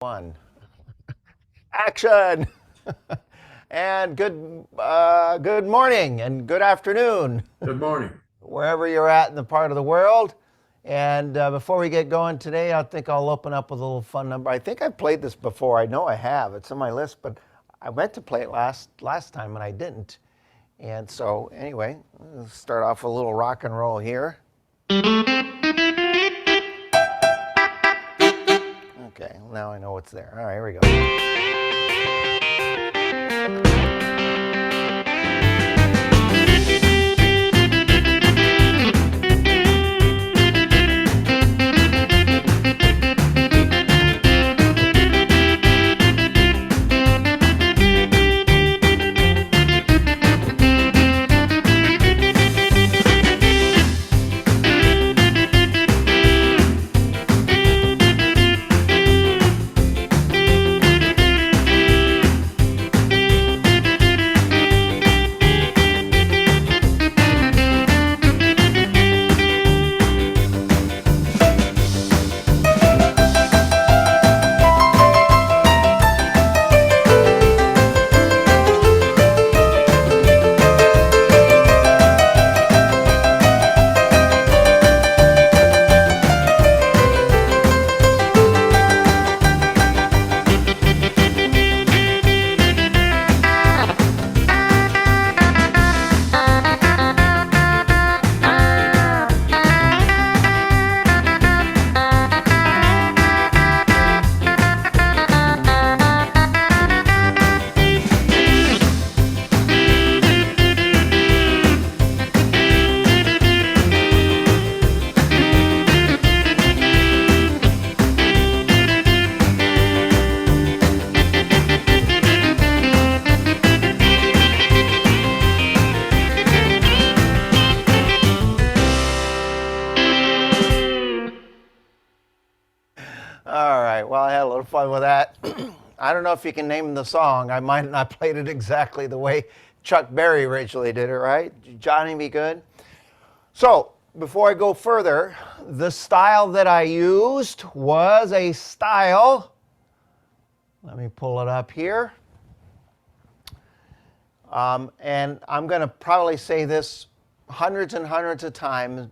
One. Action! And good morning and good afternoon, Good morning. wherever you're at in the part of the world. And before we get going today, I think I'll open up with a little fun number. I think I've played this before. I know I have. It's on my list, but I meant to play it last time and I didn't. And so anyway, let's start off with a little rock and roll here. Okay, now I know what's there. All right, here we go. All right, well, I had a little fun with that. I don't know if you can name the song. I might not played it exactly the way Chuck Berry originally did it, right? Johnny Be Good. So, before I go further, the style that I used was a style. Let me pull it up here. And I'm going to probably say this hundreds and hundreds of times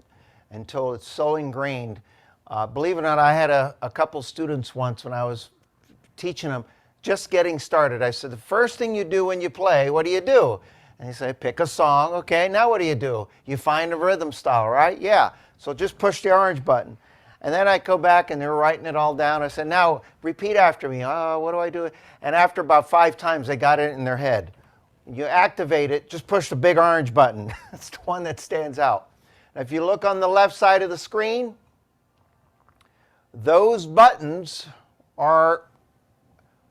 until it's so ingrained. Believe it or not, I had a couple students once when I was teaching them, just getting started. I said, the first thing you do when you play, what do you do? And they say, pick a song. Okay, now what do? You find a rhythm style, right? Yeah, so just push the orange button. And then I go back and they're writing it all down. I said, now repeat after me. Oh, what do I do? And after about 5 times, they got it in their head. You activate it, just push the big orange button. That's the one that stands out. Now, if you look on the left side of the screen, those buttons are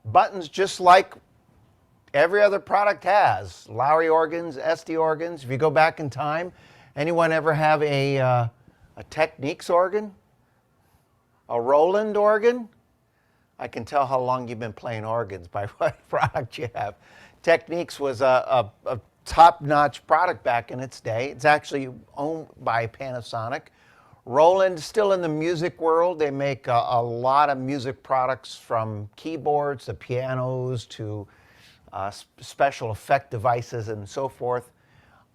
buttons just like every other product has. Lowry organs, SD organs. If you go back in time, anyone ever have a Technics organ? A Roland organ? I can tell how long you've been playing organs by what product you have. Technics was a top-notch product back in its day. It's actually owned by Panasonic. Roland, still in the music world. They make a lot of music products, from keyboards to pianos to special effect devices and so forth.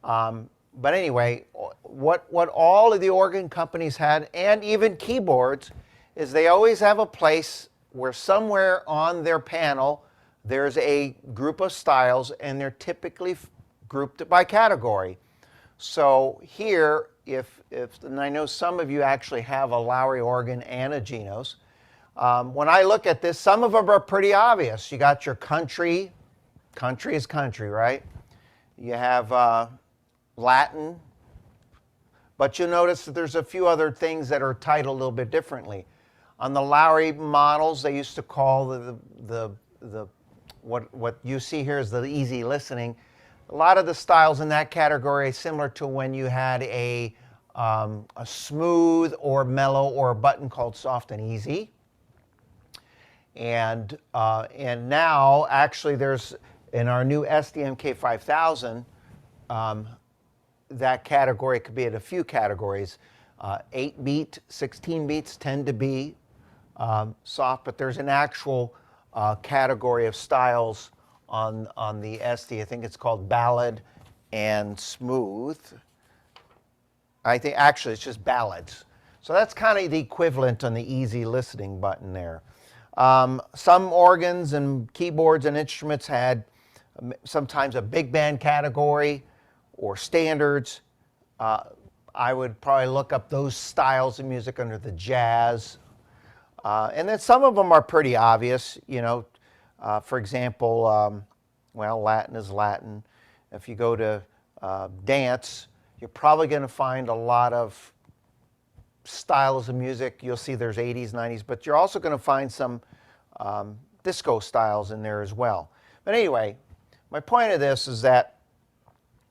But anyway, what all of the organ companies had, and even keyboards, is they always have a place where somewhere on their panel there's a group of styles, and they're typically grouped by category. So here, and I know some of you actually have a Lowry organ and a GENOS. When I look at this, some of them are pretty obvious. You got your country is country, right? You have Latin, but you'll notice that there's a few other things that are titled a little bit differently. On the Lowry models, they used to call what you see here is the easy listening. A lot of the styles in that category are similar to when you had a smooth or mellow or a button called soft and easy. And now, actually, there's, in our new SDMK 5000, that category could be in a few categories. 8 beat, 16 beats tend to be soft, but there's an actual category of styles on the SD. I think it's called ballad and smooth. I think actually it's just ballads. So that's kind of the equivalent on the easy listening button there. Some organs and keyboards and instruments had sometimes a big band category or standards. I would probably look up those styles of music under the jazz. And then some of them are pretty obvious, you know. For example, well, Latin is Latin. If you go to dance, you're probably going to find a lot of styles of music. You'll see there's 80s, 90s, but you're also going to find some disco styles in there as well. But anyway, my point of this is that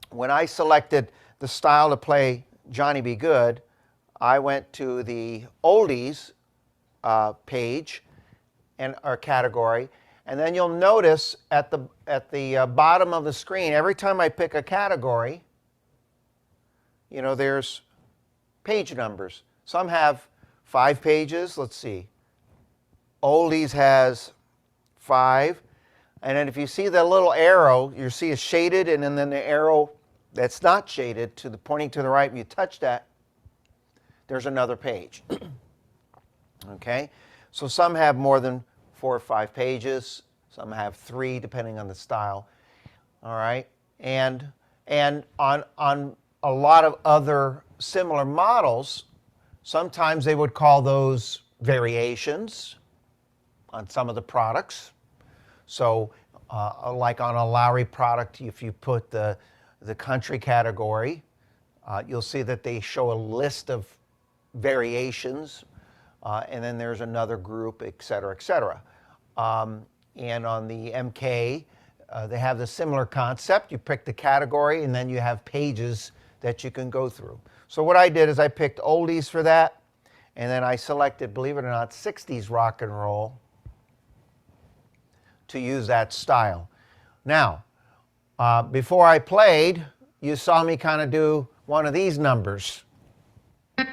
when I selected the style to play Johnny B. Goode, I went to the oldies page or category, and then you'll notice at the bottom of the screen, every time I pick a category, you know, there's page numbers. Some have 5 pages. Let's see. Oldies has 5. And then if you see the little arrow, you see it's shaded, and then the arrow that's not shaded to the pointing to the right, when you touch that, there's another page. Okay? So some have more than 4 or 5 pages. Some have 3, depending on the style. All right? And on a lot of other similar models, sometimes they would call those variations on some of the products. So like on a Lowry product, if you put the country category, you'll see that they show a list of variations, and then there's another group, et cetera, et cetera. And on the MK, they have the similar concept. You pick the category, and then you have pages that you can go through. So what I did is I picked oldies for that, and then I selected, believe it or not, 60s rock and roll to use that style. Now, before I played, you saw me kind of do one of these numbers. Okay?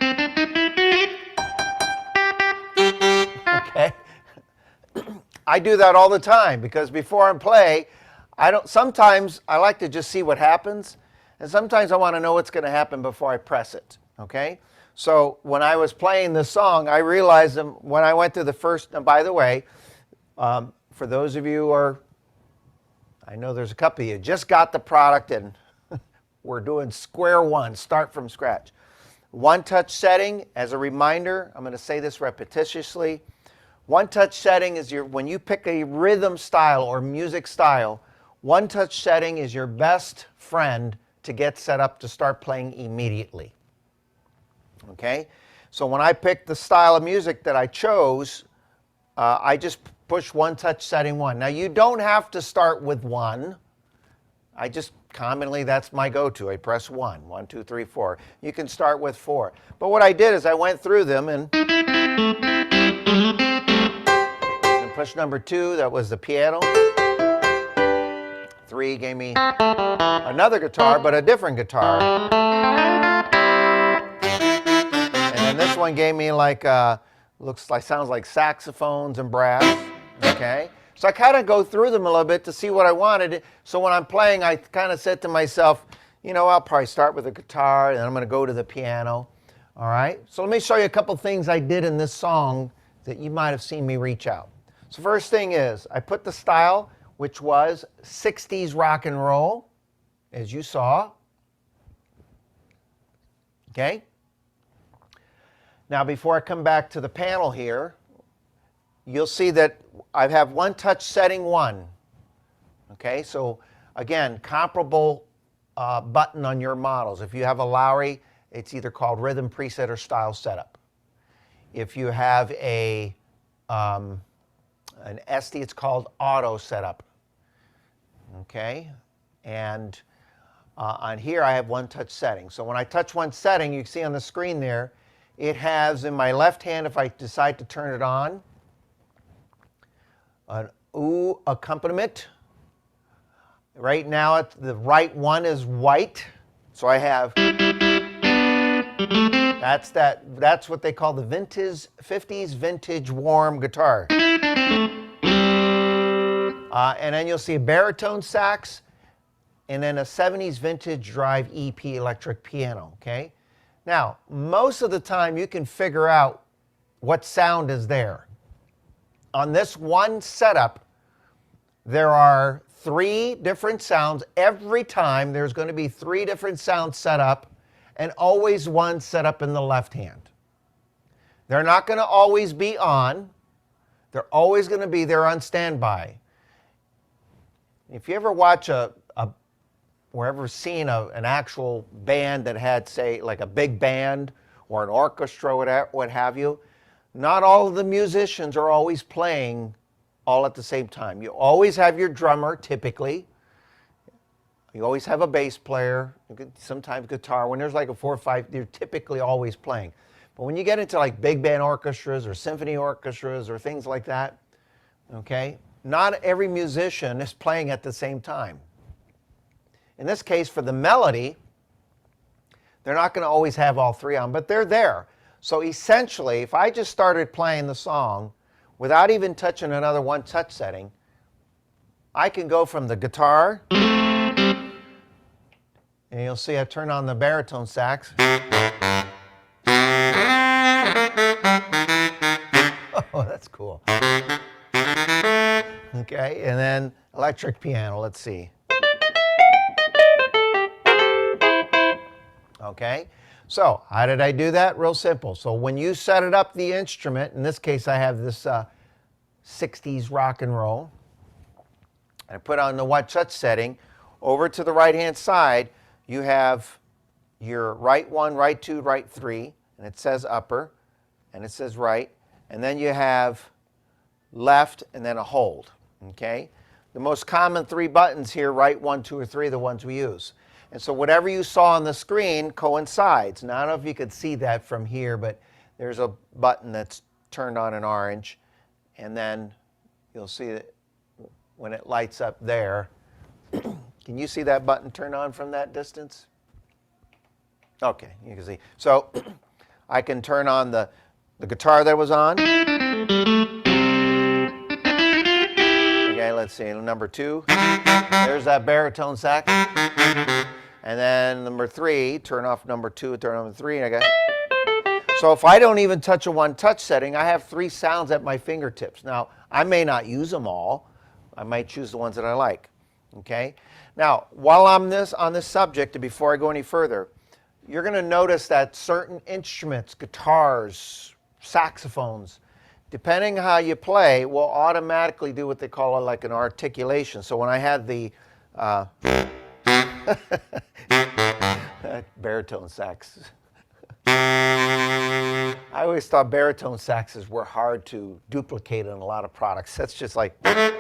I do that all the time because before I play, sometimes I like to just see what happens, and sometimes I want to know what's going to happen before I press it. Okay? So when I was playing this song, I realized when I went through the first, and by the way, for those of you who are, I know there's a couple of you, just got the product and we're doing square one, start from scratch. One touch setting, as a reminder, I'm going to say this repetitiously. One touch setting is when you pick a rhythm style or music style, one touch setting is your best friend to get set up to start playing immediately. Okay? So when I picked the style of music that I chose, I just push one touch setting 1. Now you don't have to start with 1. I just commonly, that's my go-to. I press 1, 1, 2, 3, 4. You can start with 4. But what I did is I went through them and push number 2, that was the piano. 3 gave me another guitar, but a different guitar. And then this one gave me like, sounds like saxophones and brass. Okay? So I kind of go through them a little bit to see what I wanted. So when I'm playing, I kind of said to myself, you know, I'll probably start with the guitar, and then I'm going to go to the piano. All right? So let me show you a couple things I did in this song that you might have seen me reach out. So first thing is, I put the style, which was 60s rock and roll, as you saw. Okay? Now, before I come back to the panel here, you'll see that I have one touch setting 1. Okay, so again, comparable button on your models. If you have a Lowry, it's either called rhythm preset or style setup. If you have an SD, it's called auto setup. Okay, and on here I have one touch setting. So when I touch one setting, you can see on the screen there, it has in my left hand, if I decide to turn it on, an ooh accompaniment. Right now, the right one is white. So I have That's what they call the vintage 50s vintage warm guitar. And then you'll see a baritone sax, and then a 70s vintage drive EP electric piano, okay? Now, most of the time you can figure out what sound is there. On this one setup, there are 3 different sounds. Every time there's going to be 3 different sounds set up, and always one set up in the left hand. They're not going to always be on. They're always going to be there on standby. If you ever watch or ever seen an actual band that had, say, like a big band or an orchestra, what have you, not all of the musicians are always playing all at the same time. You always have your drummer, typically. You always have a bass player, sometimes guitar. When there's like a 4 or 5, they're typically always playing. But when you get into like big band orchestras or symphony orchestras or things like that, okay, not every musician is playing at the same time. In this case, for the melody, they're not going to always have all 3 on, but they're there. So essentially, if I just started playing the song without even touching another one touch setting, I can go from the guitar, and you'll see I turn on the baritone sax. Oh, that's cool. Okay, and then electric piano, let's see. Okay, so how did I do that? Real simple. So when you set it up, the instrument, in this case I have this 60s rock and roll, I put on the one touch setting. Over to the right hand side, you have your right 1, right 2, right 3, and it says upper, and it says right, and then you have left and then a hold, okay? The most common 3 buttons here, right 1, 2, or 3, are the ones we use. And so whatever you saw on the screen coincides. Now, I don't know if you could see that from here, but there's a button that's turned on in orange, and then you'll see that when it lights up there. Can you see that button turn on from that distance? Okay, you can see. So I can turn on the guitar that was on. Okay, let's see, number 2. There's that baritone sax. And then number 3, turn off number 2, turn on number 3, and I got. So if I don't even touch a one touch setting, I have 3 sounds at my fingertips. Now, I may not use them all. I might choose the ones that I like. Okay? Now, while I'm on this subject, and before I go any further, you're going to notice that certain instruments, guitars, saxophones, depending how you play, will automatically do what they call like an articulation. So when I had the baritone sax. I always thought baritone saxes were hard to duplicate in a lot of products. That's just like it.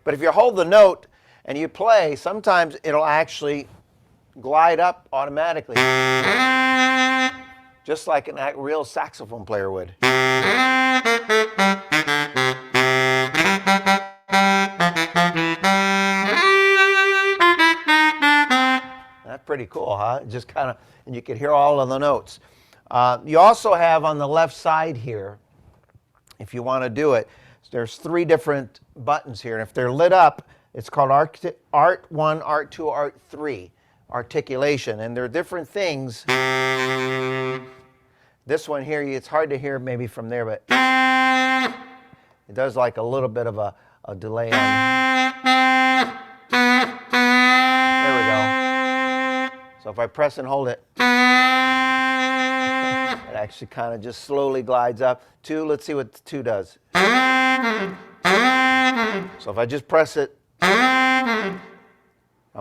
But if you hold the note and you play, sometimes it'll actually glide up automatically, just like a real saxophone player would. That's pretty cool, huh? Just kind of, and you can hear all of the notes. You also have on the left side here, if you want to do it, there's 3 different buttons here, and if they're lit up, it's called Art 1, Art 2, Art 3, articulation, and there are different things. This one here, it's hard to hear maybe from there, but it does like a little bit of a delay on. There we go. So if I press and hold it, it actually kind of just slowly glides up. 2, let's see what 2 does. So if I just press it, I'm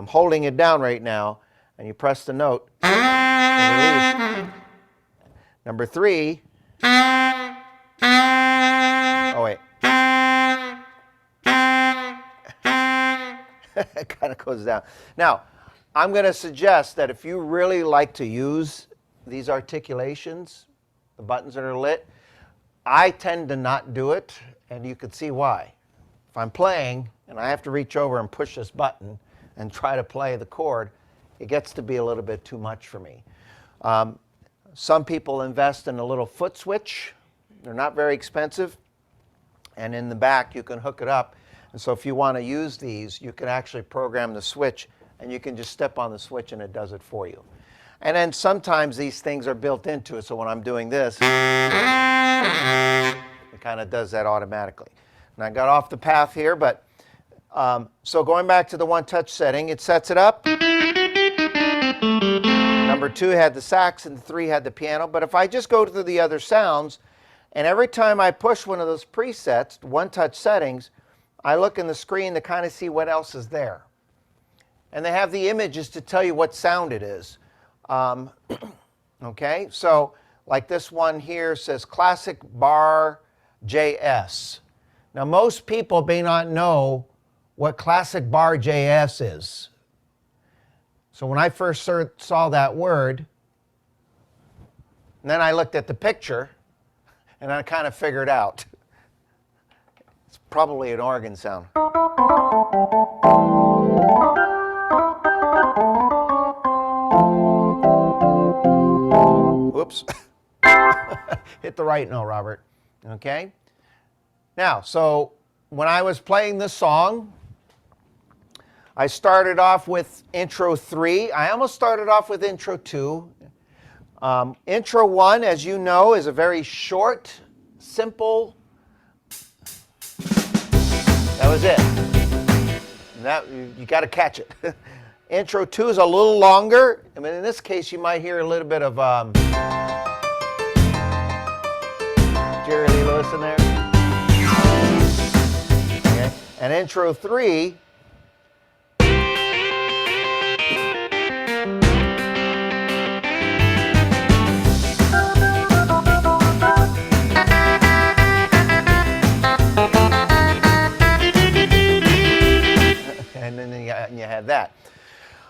holding it down right now, and you press the note and release. Number 3. Oh, wait. It kind of goes down. Now, I'm going to suggest that if you really like to use these articulations, the buttons that are lit, I tend to not do it, and you can see why. If I'm playing and I have to reach over and push this button and try to play the chord, it gets to be a little bit too much for me. Some people invest in a little foot switch. They're not very expensive. And in the back, you can hook it up. And so if you want to use these, you can actually program the switch, and you can just step on the switch and it does it for you. And then sometimes these things are built into it. So when I'm doing this, it kind of does that automatically. And I got off the path here, but so going back to the one touch setting, it sets it up. Number 2 had the sax and 3 had the piano. But if I just go to the other sounds, and every time I push one of those presets, one touch settings, I look in the screen to kind of see what else is there. And they have the images to tell you what sound it is. Okay, so like this one here says Classic Bar JS. Now most people may not know what Classic Bar JS is. So when I first saw that word, and then I looked at the picture, and I kind of figured out. It's probably an organ sound. Whoops. Hit the right note, Robert. Okay? Now, so when I was playing this song, I started off with intro 3. I almost started off with intro 2. Intro 1, as you know, is a very short, simple. That was it. That, you got to catch it. Intro 2 is a little longer. I mean, in this case, you might hear a little bit of Jerry Lee Lewis in there. Okay. And intro 3. And then you had that.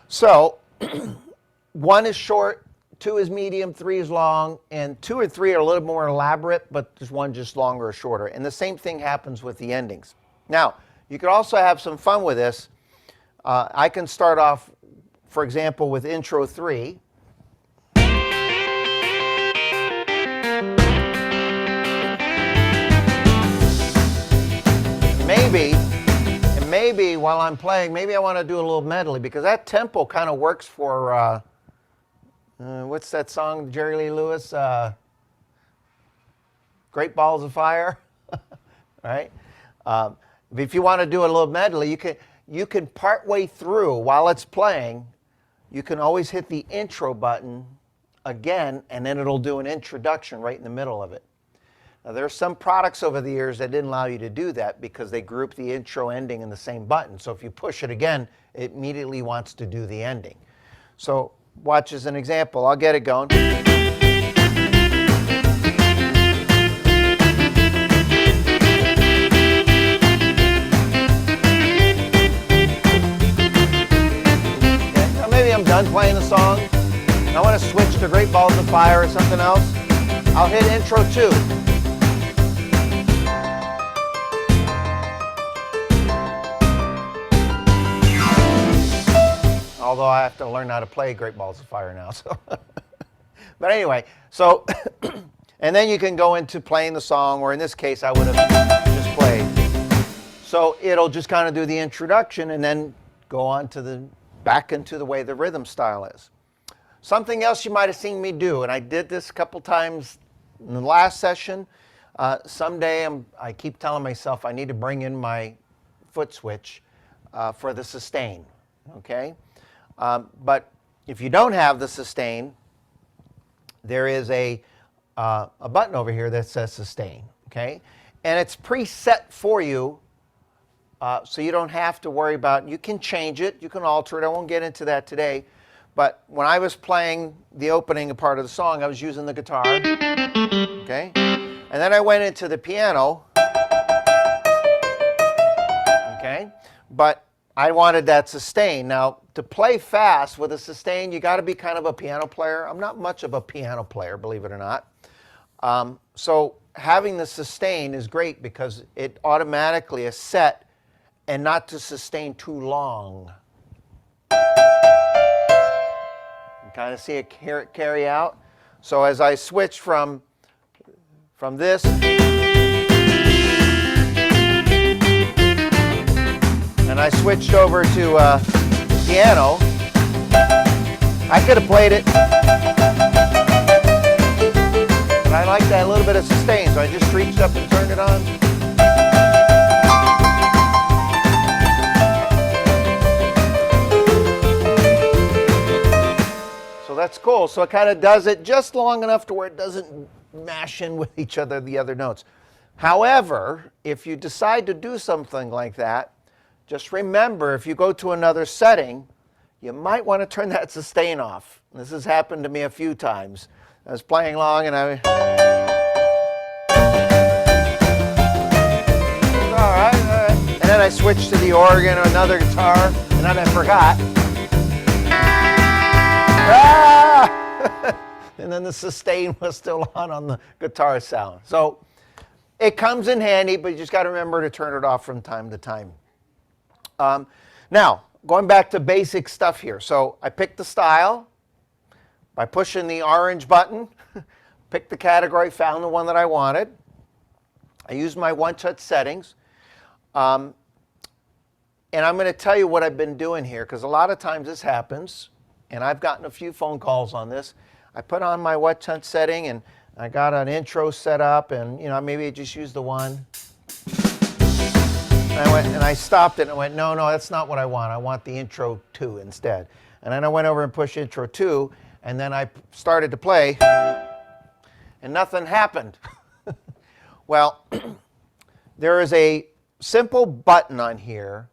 So 1 is short, 2 is medium, 3 is long, and 2 and 3 are a little more elaborate, but there's 1 just longer or shorter. And the same thing happens with the endings. Now, you could also have some fun with this. I can start off, for example, with intro 3. Maybe while I'm playing, maybe I want to do a little medley, because that tempo kind of works for, what's that song, Jerry Lee Lewis? Great Balls of Fire, right? If you want to do a little medley, you can partway through, while it's playing, you can always hit the intro button again, and then it'll do an introduction right in the middle of it. Now, there are some products over the years that didn't allow you to do that because they group the intro ending in the same button. So if you push it again, it immediately wants to do the ending. So watch as an example. I'll get it going. Okay, now maybe I'm done playing the song. I want to switch to Great Balls of Fire or something else. I'll hit intro 2. Although I have to learn how to play Great Balls of Fire now. So, but anyway, so, and then you can go into playing the song, or in this case, I would have just played. So it'll just kind of do the introduction and then go on to back into the way the rhythm style is. Something else you might have seen me do, and I did this a couple times in the last session. Someday I keep telling myself I need to bring in my foot switch for the sustain, okay? But if you don't have the sustain, there is a button over here that says sustain, okay? And it's preset for you, so you don't have to worry about, you can change it, you can alter it. I won't get into that today. But when I was playing the opening part of the song, I was using the guitar, okay? And then I went into the piano, okay? But I wanted that sustain. Now, to play fast with a sustain, you got to be kind of a piano player. I'm not much of a piano player, believe it or not. So having the sustain is great because it automatically is set and not to sustain too long. Kind of see it carry out. So as I switch from this and I switched over to piano, I could have played it, but I like that little bit of sustain, so I just reached up and turned it on. So that's cool. So it kind of does it just long enough to where it doesn't mash in with each other, the other notes. However, if you decide to do something like that, just remember, if you go to another setting, you might want to turn that sustain off. This has happened to me a few times. I was playing along and all right. And then I switched to the organ or another guitar, and then I forgot. And then the sustain was still on the guitar sound. So it comes in handy, but you just got to remember to turn it off from time to time. Now, going back to basic stuff here. So I picked the style by pushing the orange button, picked the category, found the one that I wanted. I used my one-touch settings. And I'm going to tell you what I've been doing here, because a lot of times this happens, and I've gotten a few phone calls on this. I put on my one-touch setting, and I got an intro set up, and maybe I just used the one. And I stopped it and I went, no, that's not what I want. I want the intro 2 instead. And then I went over and pushed intro 2, and then I started to play, and nothing happened. Well, there is a simple button on here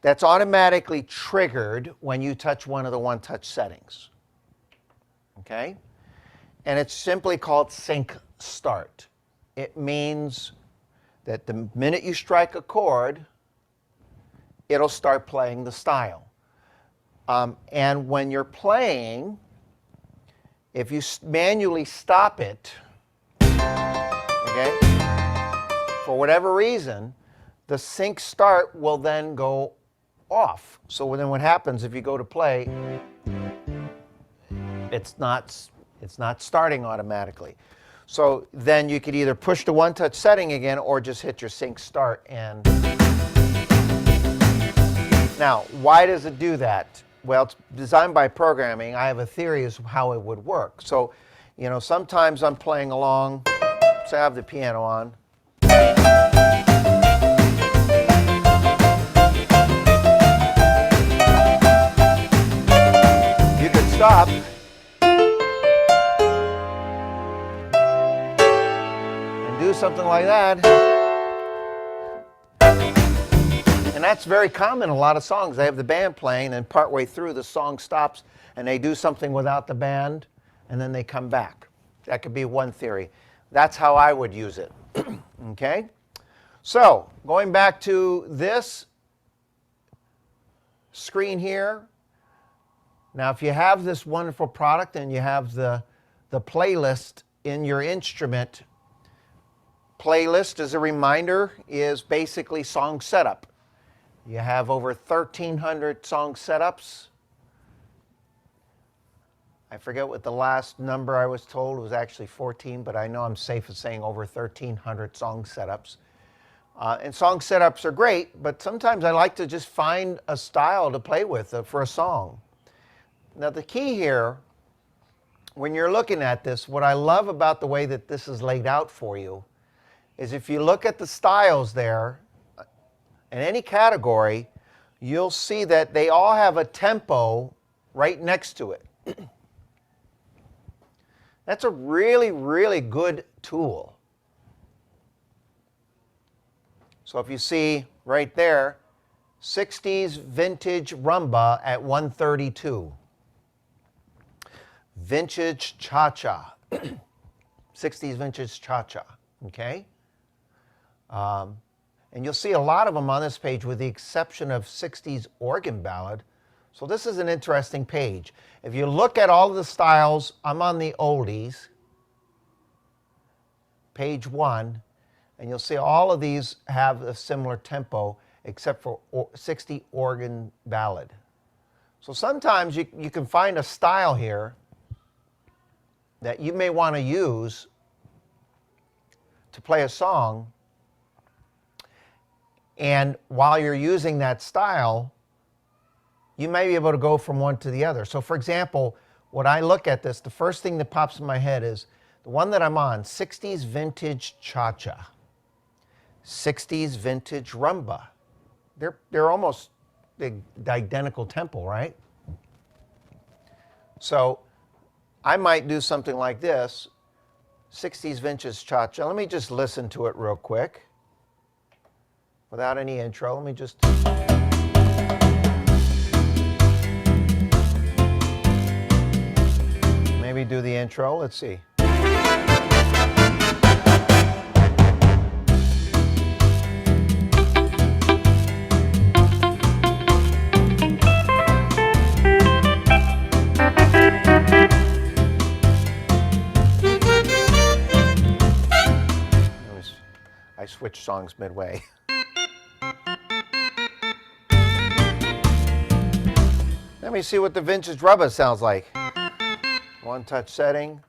that's automatically triggered when you touch one of the one-touch settings. Okay? And it's simply called Sync Start. It means that the minute you strike a chord, it'll start playing the style. And when you're playing, if you manually stop it, okay, for whatever reason, the sync start will then go off. So then what happens if you go to play, it's not starting automatically. So then you could either push the one-touch setting again or just hit your sync start. And now, why does it do that? Well, it's designed by programming. I have a theory as to how it would work. So, sometimes I'm playing along, so I have the piano on. You could stop. Do something like that. And that's very common in a lot of songs. They have the band playing, and partway through the song stops and they do something without the band, and then they come back. That could be one theory. That's how I would use it. Okay? So, going back to this screen here. Now, if you have this wonderful product and you have the playlist in your instrument, playlist, as a reminder, is basically song setup. You have over 1,300 song setups. I forget what the last number I was told. It was actually 14, but I know I'm safe in saying over 1,300 song setups. And song setups are great, but sometimes I like to just find a style to play with for a song. Now the key here, when you're looking at this, what I love about the way that this is laid out for you is if you look at the styles there, in any category, you'll see that they all have a tempo right next to it. That's a really, really good tool. So if you see right there, 60s vintage rumba at 132. Vintage cha-cha. 60s vintage cha-cha, okay? And you'll see a lot of them on this page with the exception of 60s organ ballad. So this is an interesting page. If you look at all of the styles, I'm on the oldies, page 1, and you'll see all of these have a similar tempo except for 60 organ ballad. So sometimes you can find a style here that you may want to use to play a song, and while you're using that style, you may be able to go from one to the other. So for example, when I look at this, the first thing that pops in my head is the one that I'm on, 60s vintage cha-cha, 60s vintage rumba. They're almost the identical tempo, right? So I might do something like this, 60s vintage cha-cha. Let me just listen to it real quick without any intro. Let me just... maybe do the intro. Let's see. I switched songs midway. Let me see what the vintage rubber sounds like. One touch setting.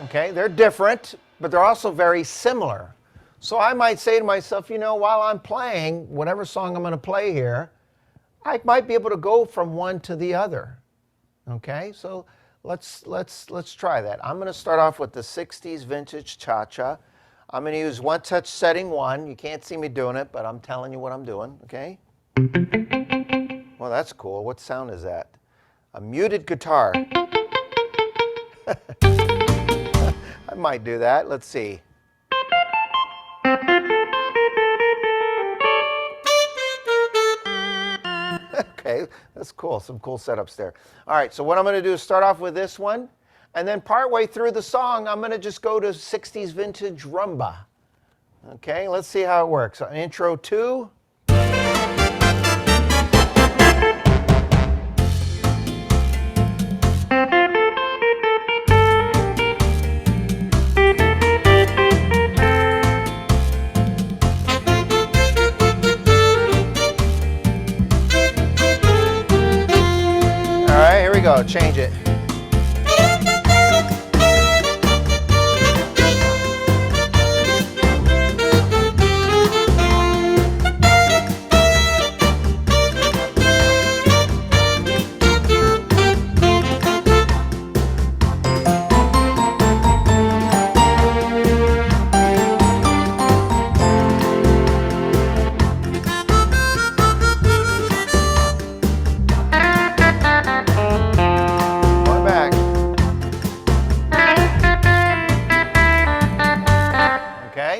Okay, they're different, but they're also very similar. So I might say to myself, you know, while I'm playing whatever song I'm going to play here, I might be able to go from one to the other. Okay, so let's try that. I'm going to start off with the 60s vintage cha-cha. I'm going to use one touch setting 1. You can't see me doing it, but I'm telling you what I'm doing, okay? Well, that's cool. What sound is that? A muted guitar. I might do that. Let's see. Okay, that's cool. Some cool setups there. All right, so what I'm going to do is start off with this one, and then partway through the song, I'm going to just go to 60s vintage rumba. Okay, let's see how it works. Intro 2. Here we go, change it.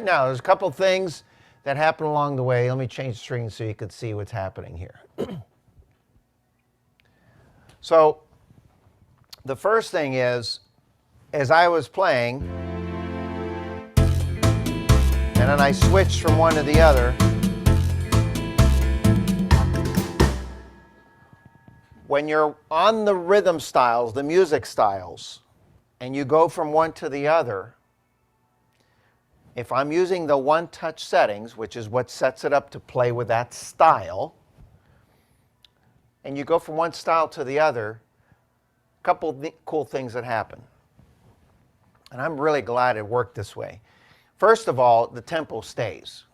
Now, there's a couple things that happen along the way. Let me change the screen so you can see what's happening here. So, the first thing is, as I was playing, and then I switched from one to the other, when you're on the rhythm styles, the music styles, and you go from one to the other, if I'm using the one-touch settings, which is what sets it up to play with that style, and you go from one style to the other, a couple of cool things that happen. And I'm really glad it worked this way. First of all, the tempo stays.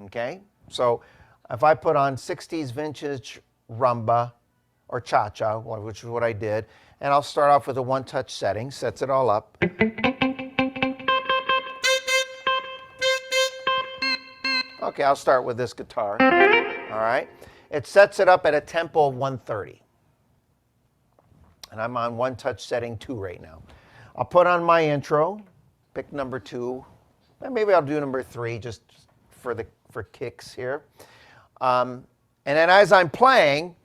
Okay? So if I put on 60s vintage rumba or cha-cha, which is what I did, and I'll start off with a one-touch setting, sets it all up. Okay, I'll start with this guitar. All right. It sets it up at a tempo of 130. And I'm on one touch setting 2 right now. I'll put on my intro, pick number 2. And maybe I'll do number 3 just for kicks here. And then as I'm playing,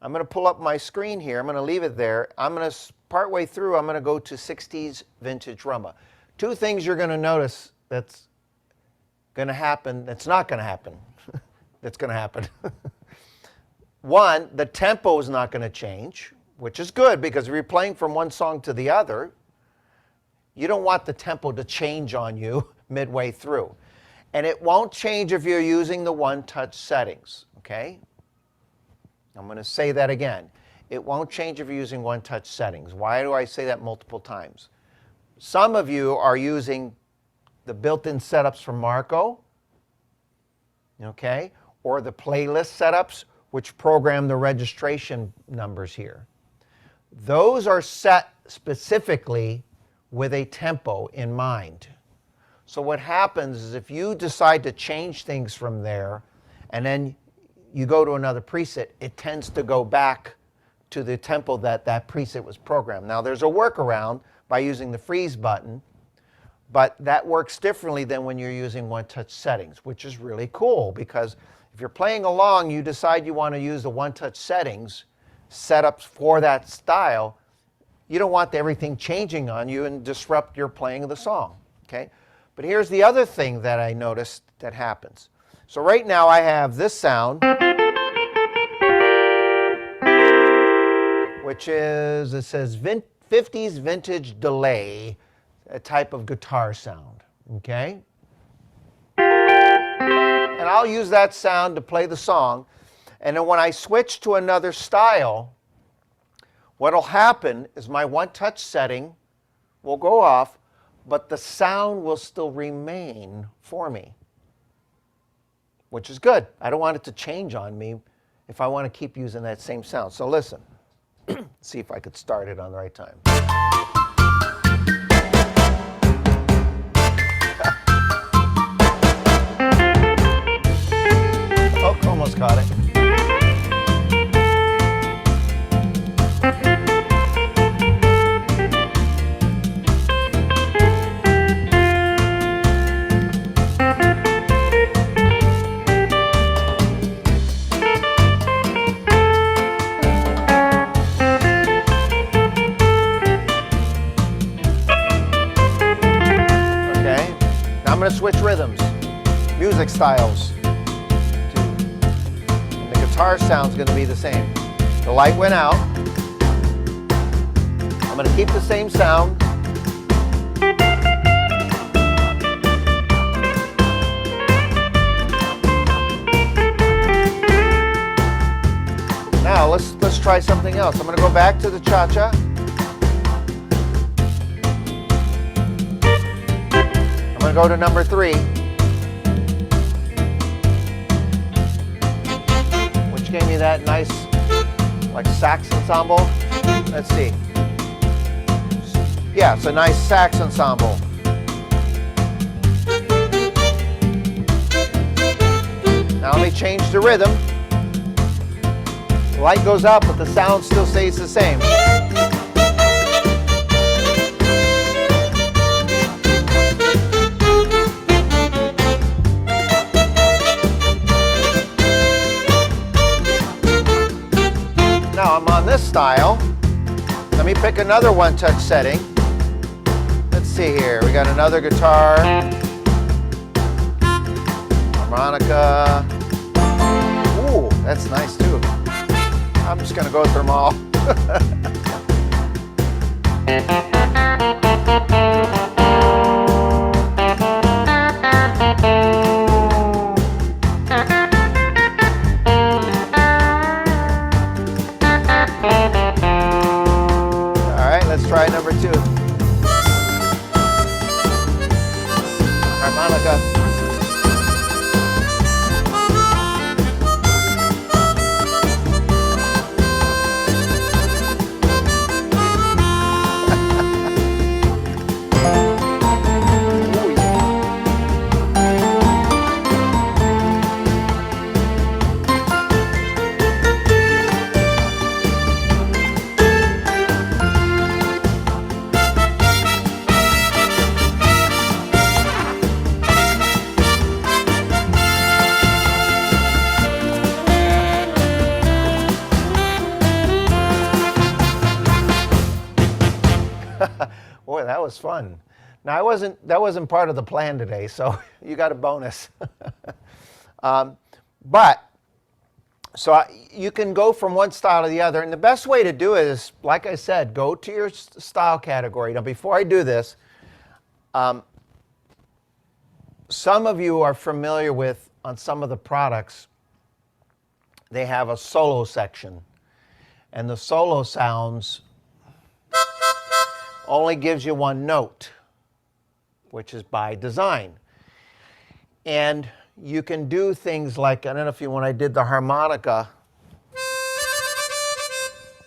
I'm going to pull up my screen here. I'm going to leave it there. I'm going to, partway through, I'm going to go to 60s vintage rumba. 2 things you're going to notice that's going to happen, that's not going to happen. That's going to happen. One, the tempo is not going to change, which is good because if you're playing from one song to the other, You don't want the tempo to change on you midway through. And it won't change if you're using the one-touch settings, okay? I'm going to say that again. It won't change if you're using one-touch settings. Why do I say that multiple times? Some of you are using the built-in setups from Marco, okay, or the playlist setups, which program the registration numbers here. Those are set specifically with a tempo in mind. So what happens is if you decide to change things from there and then you go to another preset, it tends to go back to the tempo that that preset was programmed. Now there's a workaround by using the freeze button, but that works differently than when you're using one-touch settings, which is really cool because if you're playing along, you decide you want to use the one-touch settings setups for that style, you don't want everything changing on you and disrupt your playing of the song, okay? But here's the other thing that I noticed that happens. So right now I have this sound, which is, it says 50s vintage delay, a type of guitar sound, okay? And I'll use that sound to play the song. And then when I switch to another style, what'll happen is my one-touch setting will go off, but the sound will still remain for me, which is good. I don't want it to change on me if I want to keep using that same sound. So listen, see if I could start it on the right time. Oh, almost caught it. I'm going to switch rhythms, music styles. And the guitar sound's going to be the same. The light went out. I'm going to keep the same sound. Now let's try something else. I'm going to go back to the cha-cha. I'm going to go to number 3, which gave me that nice, like, sax ensemble. Let's see. Yeah, it's a nice sax ensemble. Now let me change the rhythm. The light goes up, but the sound still stays the same. Now I'm on this style. Let me pick another one-touch setting. Let's see here. We got another guitar, harmonica. Ooh, that's nice too. I'm just gonna go through them all. Try number 2. Harmonica. Boy, that was fun. Now, that wasn't part of the plan today, so you got a bonus. You can go from one style to the other, and the best way to do it is, like I said, go to your style category. Now, before I do this, Some of you are familiar with, on some of the products, they have a solo section. And the solo sounds only gives you one note, which is by design. And you can do things like, I don't know if you, when I did the harmonica,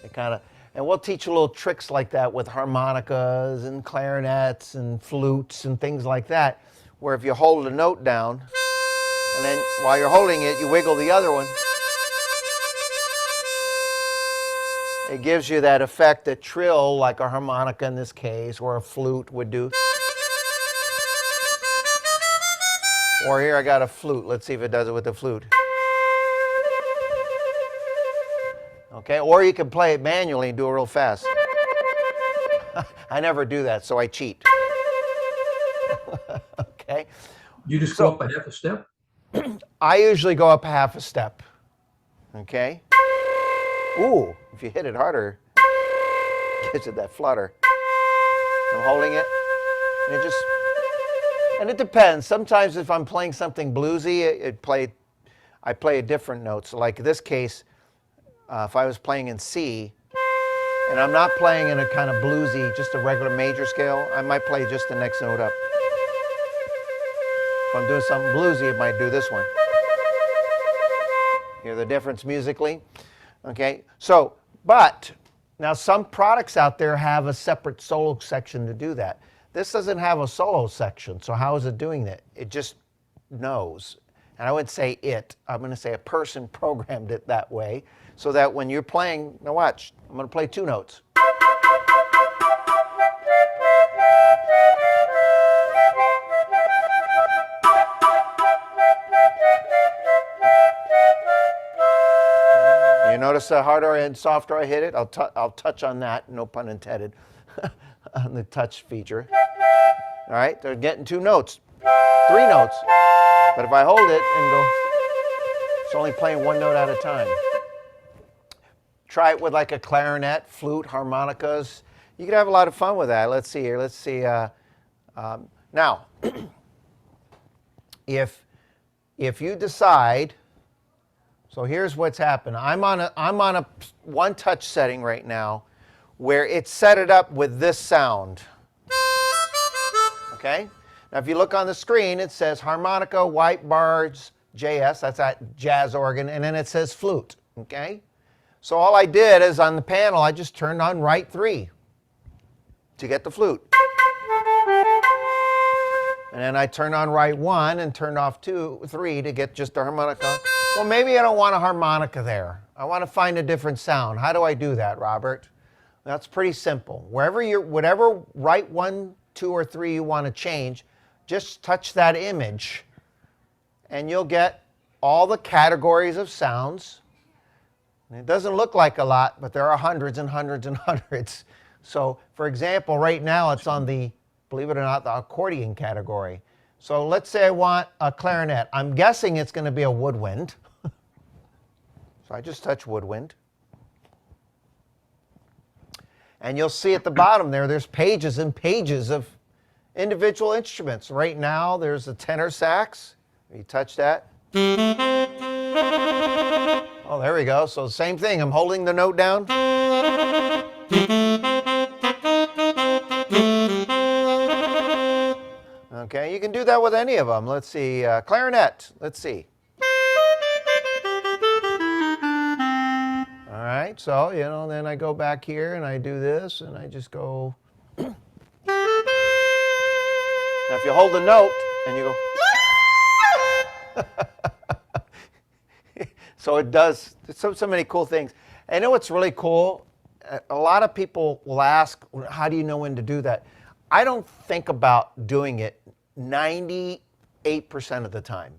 it kind of, and we'll teach you little tricks like that with harmonicas and clarinets and flutes and things like that, where if you hold a note down, and then while you're holding it, you wiggle the other one, it gives you that effect, that trill, like a harmonica in this case, or a flute would do. Or here I got a flute. Let's see if it does it with the flute. Okay, or you can play it manually and do it real fast. I never do that, so I cheat. Okay. You just go up a half a step? I usually go up a half a step. Okay. Ooh, if you hit it harder, it gives it that flutter. I'm holding it, and it depends. Sometimes if I'm playing something bluesy, I play a different note. So like in this case, if I was playing in C, and I'm not playing in a kind of bluesy, just a regular major scale, I might play just the next note up. If I'm doing something bluesy, it might do this one. Hear the difference musically? Okay, so, but now some products out there have a separate solo section to do that. This doesn't have a solo section, so how is it doing that? It just knows. And I wouldn't say it, I'm going to say a person programmed it that way, so that when you're playing, now watch, I'm going to play two notes. You notice the harder and softer I hit it? I'll touch on that, no pun intended, on the touch feature. All right, they're getting two notes, three notes. But if I hold it and go, it's only playing one note at a time. Try it with like a clarinet, flute, harmonicas. You could have a lot of fun with that. Let's see here. Let's see. Now, if you decide, so here's what's happened. I'm on a one touch setting right now, where it's set it up with this sound. Okay. Now, if you look on the screen, it says harmonica, white bars, JS. That's that jazz organ, and then it says flute. Okay. So all I did is on the panel, I just turned on right 3 to get the flute. And then I turned on right 1 and turned off 3 to get just the harmonica. Well, maybe I don't want a harmonica there. I want to find a different sound. How do I do that, Robert? That's pretty simple. Whatever right 1, 2, or 3 you want to change, just touch that image and you'll get all the categories of sounds. It doesn't look like a lot, but there are hundreds and hundreds and hundreds. So, for example, right now it's on the, believe it or not, the accordion category. So let's say I want a clarinet. I'm guessing it's going to be a woodwind. So I just touch woodwind. And you'll see at the bottom there's pages and pages of individual instruments. Right now there's a tenor sax. You touch that. Oh, there we go. So same thing. I'm holding the note down. Okay, you can do that with any of them. Let's see, clarinet. Let's see. All right, so, then I go back here and I do this and I just go. Now, if you hold the note and you go. So it does so many cool things. And you know what's really cool? A lot of people will ask, how do you know when to do that? I don't think about doing it 98% of the time.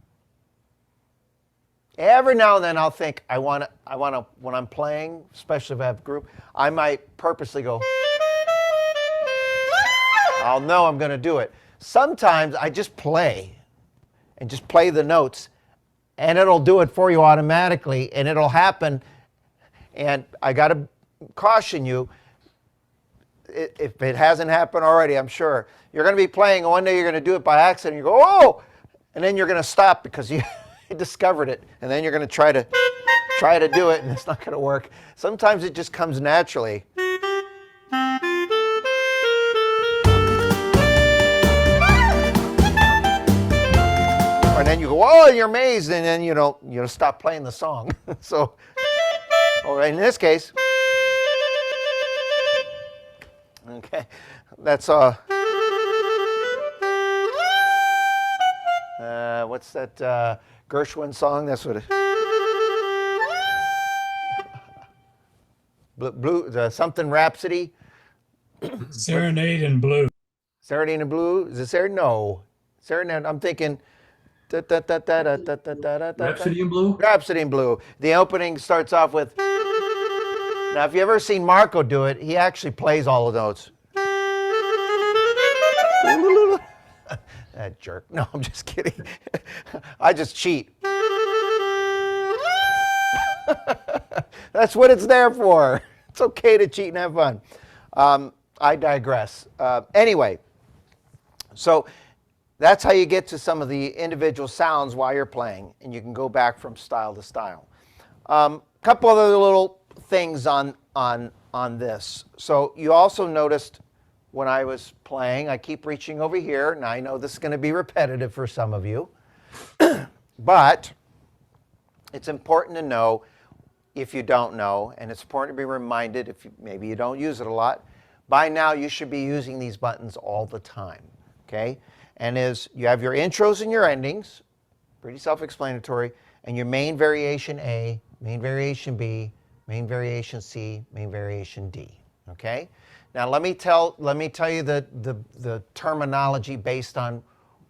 Every now and then I'll think, I want to, when I'm playing, especially if I have a group, I might purposely go, I'll know I'm going to do it. Sometimes I just play and just play the notes. And it'll do it for you automatically, and it'll happen. And I got to caution you, if it hasn't happened already, I'm sure. You're going to be playing, and one day you're going to do it by accident. You go, oh! And then you're going to stop because you discovered it. And then you're going to try to do it, and it's not going to work. Sometimes it just comes naturally. And then you go, oh, you're amazed, and then you stop playing the song. So, or in this case, okay, that's what's that Gershwin song? That's what it. Blue, something Rhapsody. Serenade in Blue. Serenade in Blue. Is it Serenade? No, Serenade. I'm thinking. Rhapsody in Blue? Rhapsody in Blue. The opening starts off with. Now, if you've ever seen Marco do it, he actually plays all the notes. That jerk. No, I'm just kidding. I just cheat. That's what it's there for. It's okay to cheat and have fun. I digress. Anyway, so that's how you get to some of the individual sounds while you're playing, and you can go back from style to style. Couple other little things on this. So you also noticed when I was playing, I keep reaching over here, and I know this is going to be repetitive for some of you, but it's important to know if you don't know, and it's important to be reminded if maybe you don't use it a lot. By now, you should be using these buttons all the time, okay? And you have your intros and your endings, pretty self-explanatory, and your main variation A, main variation B, main variation C, main variation D, okay? Now let me tell you the terminology based on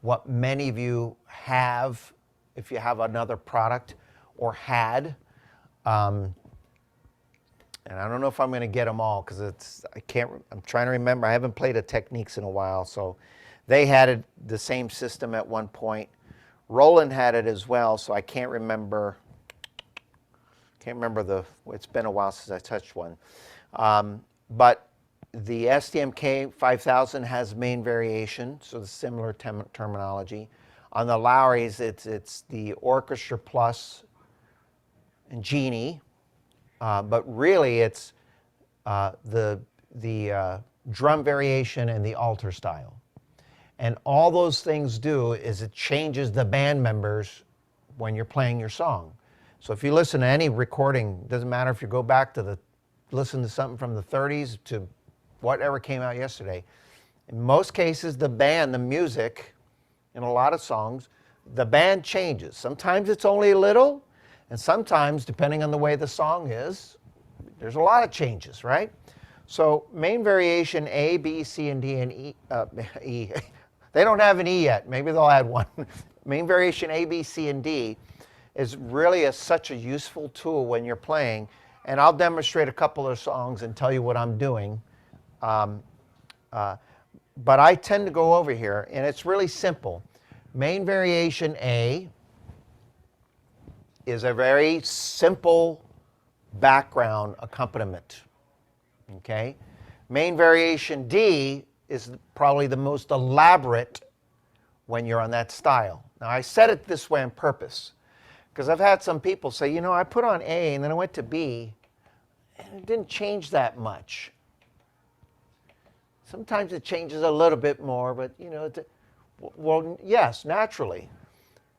what many of you have, if you have another product or had. And I don't know if I'm going to get them all because I'm trying to remember. I haven't played a Techniques in a while, so they had the same system at one point. Roland had it as well, so I can't remember. It's been a while since I touched one. But the STMK 5000 has main variation, so the similar terminology. On the Lowry's, it's the Orchestra Plus and Genie, but really it's the drum variation and the alter style. And all those things do is it changes the band members when you're playing your song. So if you listen to any recording, doesn't matter if you go back to listen to something from the 30s to whatever came out yesterday. In most cases, the band, the music, in a lot of songs, the band changes. Sometimes it's only a little, and sometimes, depending on the way the song is, there's a lot of changes, right? So main variation A, B, C, and D, and E. E. They don't have an E yet. Maybe they'll add one. Main variation A, B, C, and D is really such a useful tool when you're playing. And I'll demonstrate a couple of songs and tell you what I'm doing. But I tend to go over here, and it's really simple. Main variation A is a very simple background accompaniment, okay? Main variation D is probably the most elaborate when you're on that style. Now, I said it this way on purpose, because I've had some people say, I put on A and then I went to B, and it didn't change that much. Sometimes it changes a little bit more, but well, yes, naturally.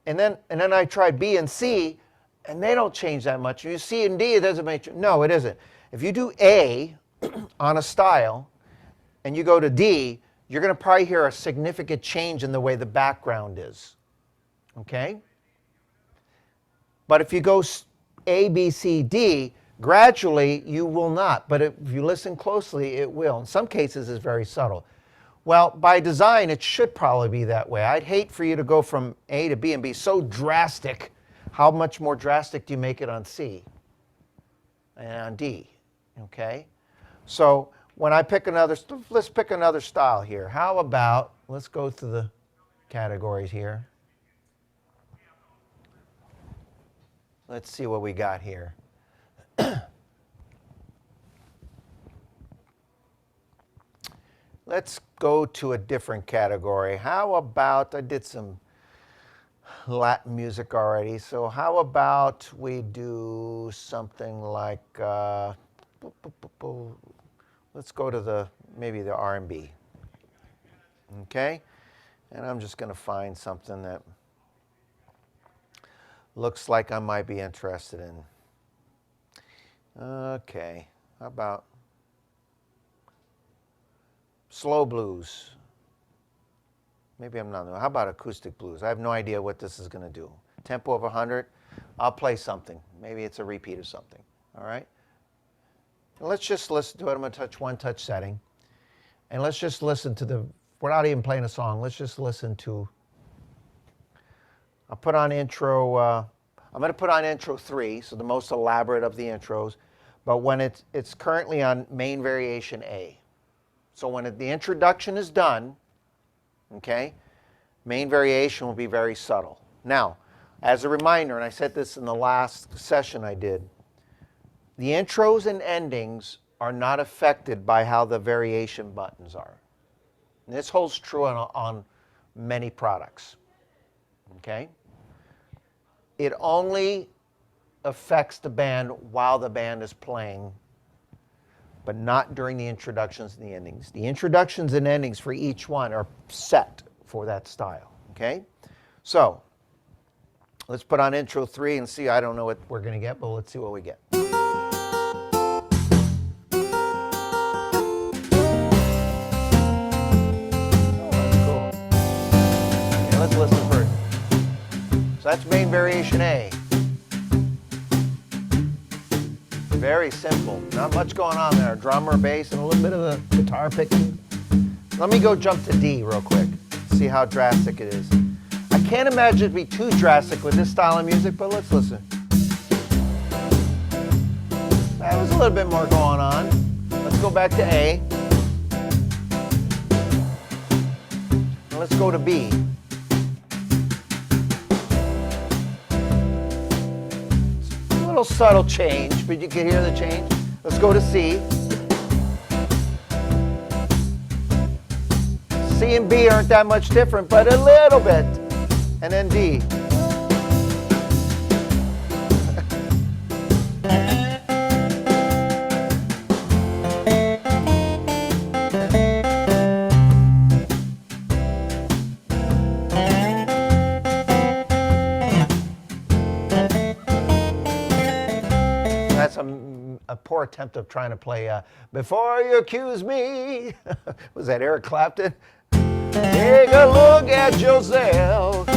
And then I tried B and C, and they don't change that much. You C and D, it doesn't make. No, it isn't. If you do A on a style, and you go to D, you're going to probably hear a significant change in the way the background is. Okay? But if you go A, B, C, D, gradually you will not. But if you listen closely, it will. In some cases, it's very subtle. Well, by design, it should probably be that way. I'd hate for you to go from A to B and be so drastic. How much more drastic do you make it on C and on D? Okay? So when I pick let's pick another style here. How about, let's go through the categories here. Let's see what we got here. let's go to a different category. How about, I did some Latin music already, so how about we do something like, let's go to maybe the R&B. Okay? And I'm just going to find something that looks like I might be interested in. Okay, how about slow blues? Maybe I'm not. How about acoustic blues? I have no idea what this is going to do. Tempo of 100. I'll play something. Maybe it's a repeat of something. All right? And let's just listen to it. I'm going to touch one touch setting. And let's just listen to without even playing a song, let's just listen to, I'll put on intro, I'm going to put on intro 3, so the most elaborate of the intros. But when it's currently on main variation A. So when the introduction is done, okay, main variation will be very subtle. Now, as a reminder, and I said this in the last session I did, the intros and endings are not affected by how the variation buttons are. And this holds true on many products, okay? It only affects the band while the band is playing, but not during the introductions and the endings. The introductions and endings for each one are set for that style, okay? So, let's put on intro 3 and see. I don't know what we're going to get, but let's see what we get. Let's listen first. So that's main variation A. Very simple. Not much going on there. Drummer, bass, and a little bit of the guitar picking. Let me go jump to D real quick. See how drastic it is. I can't imagine it'd be too drastic with this style of music, but let's listen. There's a little bit more going on. Let's go back to A. And let's go to B. Little subtle change, but you can hear the change. Let's go to C. C and B aren't that much different, but a little bit. And then D. That's a poor attempt of trying to play Before You Accuse Me. Was that Eric Clapton? Take a look at yourself.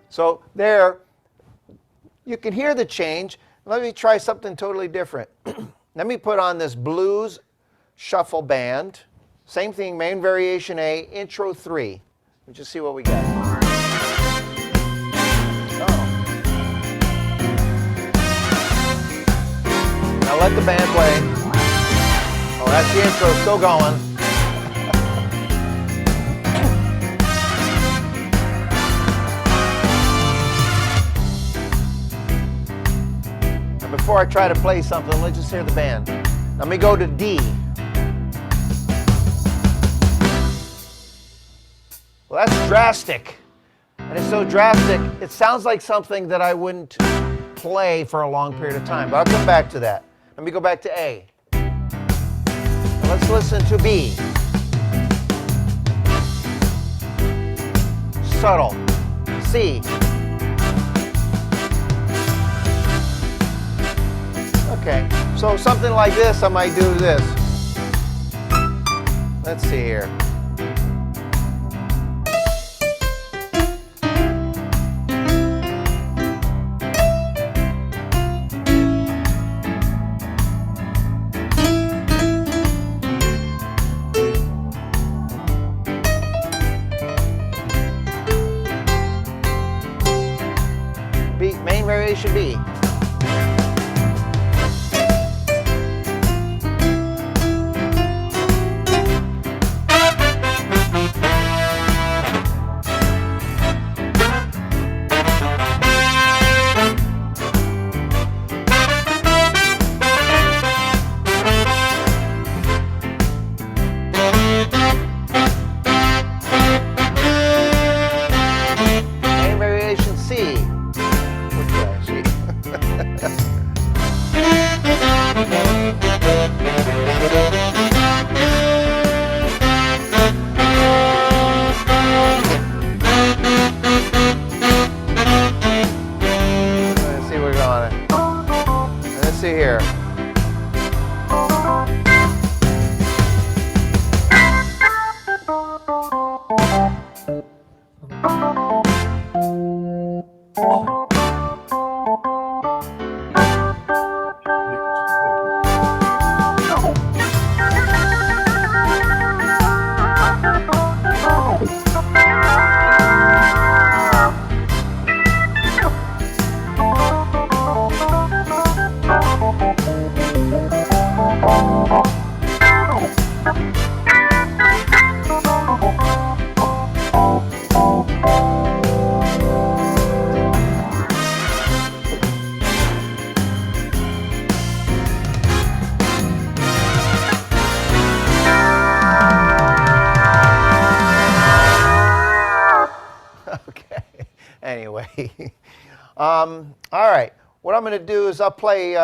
So there, you can hear the change. Let me try something totally different. Let me put on this blues shuffle band. Same thing, main variation A, intro 3. Let's just see what we got. Oh. Now let the band play. Oh, that's the intro, still going. Now before I try to play something, let's just hear the band. Let me go to D. Well, that's drastic. And it's so drastic, it sounds like something that I wouldn't play for a long period of time. But I'll come back to that. Let me go back to A. Now let's listen to B. Subtle. C. Okay, so something like this, I might do this. Let's see here. Main variation B. Okay. Anyway, all right. What I'm going to do is I'll play.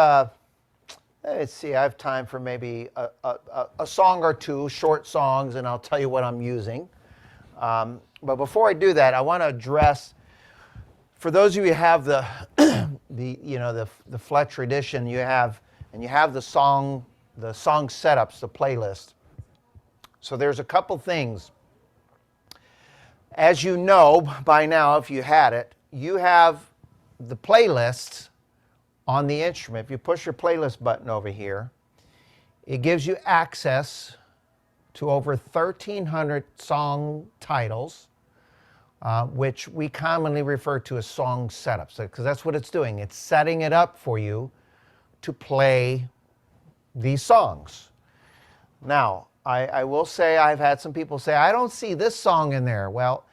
Let's see. I have time for maybe a song or two, short songs, and I'll tell you what I'm using. But before I do that, I want to address, for those of you who have the the Fletcher edition, you have the song setups, the playlist. So there's a couple things. As you know by now, if you had it, you have the playlists on the instrument. If you push your playlist button over here, it gives you access to over 1,300 song titles, which we commonly refer to as song setups, because that's what it's doing. It's setting it up for you to play these songs. Now, I will say I've had some people say, I don't see this song in there. Well,